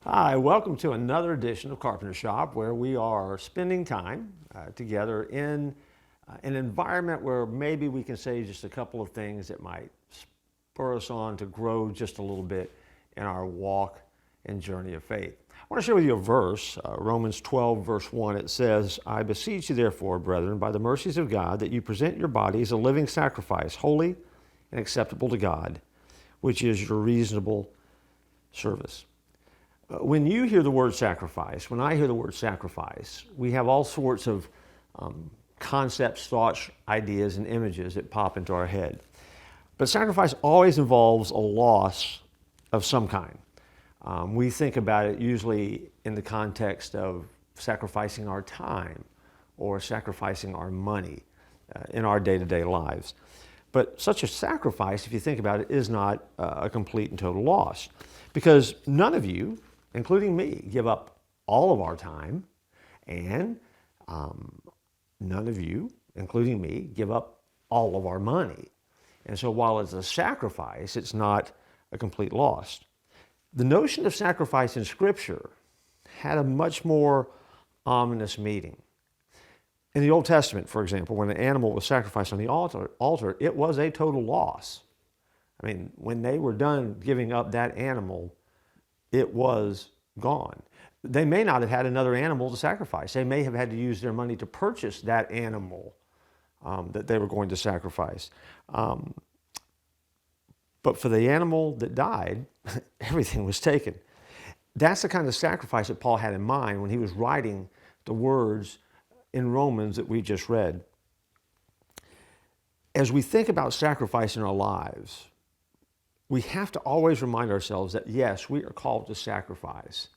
Hi, welcome to another edition of Carpenter Shop, where we are spending time together in an environment where maybe we can say just a couple of things that might spur us on to grow just a little bit in our walk and journey of faith. I want to share with you a verse, Romans 12, verse 1. It says, "I beseech you therefore, brethren, by the mercies of God, that you present your bodies a living sacrifice, holy and acceptable to God, which is your reasonable service." When you hear the word sacrifice, when I hear the word sacrifice, we have all sorts of concepts, thoughts, ideas, and images that pop into our head. But sacrifice always involves a loss of some kind. We think about it usually in the context of sacrificing our time or sacrificing our money in our day-to-day lives. But such a sacrifice, if you think about it, is not a complete and total loss, because none of you, including me, give up all of our time, and none of you, including me, give up all of our money. And so while it's a sacrifice, it's not a complete loss. The notion of sacrifice in Scripture had a much more ominous meaning. In the Old Testament, for example, when an animal was sacrificed on the altar, it was a total loss. I mean, when they were done giving up that animal, it was gone. They may not have had another animal to sacrifice. They may have had to use their money to purchase that animal that they were going to sacrifice. But for the animal that died, everything was taken. That's the kind of sacrifice that Paul had in mind when he was writing the words in Romans that we just read. As we think about sacrifice in our lives, we have to always remind ourselves that, yes, we are called to sacrifice.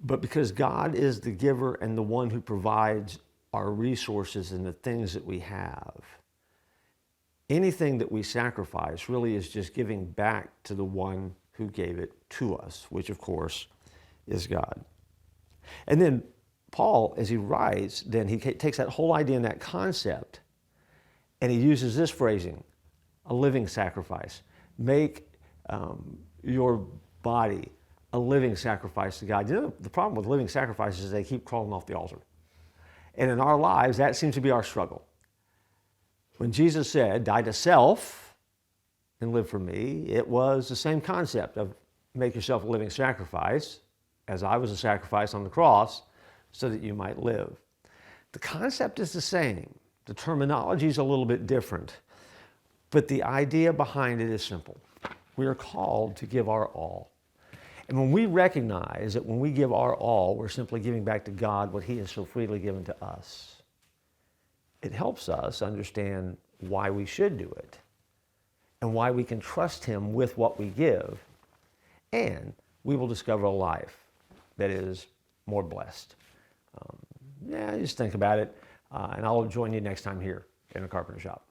But because God is the giver and the one who provides our resources and the things that we have, anything that we sacrifice really is just giving back to the one who gave it to us, which of course is God. And then Paul, as he writes, then he takes that whole idea and that concept, and he uses this phrasing, a living sacrifice. Make your body a living sacrifice to God. You know, the problem with living sacrifices is they keep crawling off the altar. And in our lives, that seems to be our struggle. When Jesus said, "Die to self and live for me," it was the same concept of make yourself a living sacrifice, as I was a sacrifice on the cross, so that you might live. The concept is the same. The terminology is a little bit different. But the idea behind it is simple. We are called to give our all. And when we recognize that when we give our all, we're simply giving back to God what He has so freely given to us, it helps us understand why we should do it and why we can trust Him with what we give, and we will discover a life that is more blessed. Just think about it, and I'll join you next time here in the Carpenter Shop.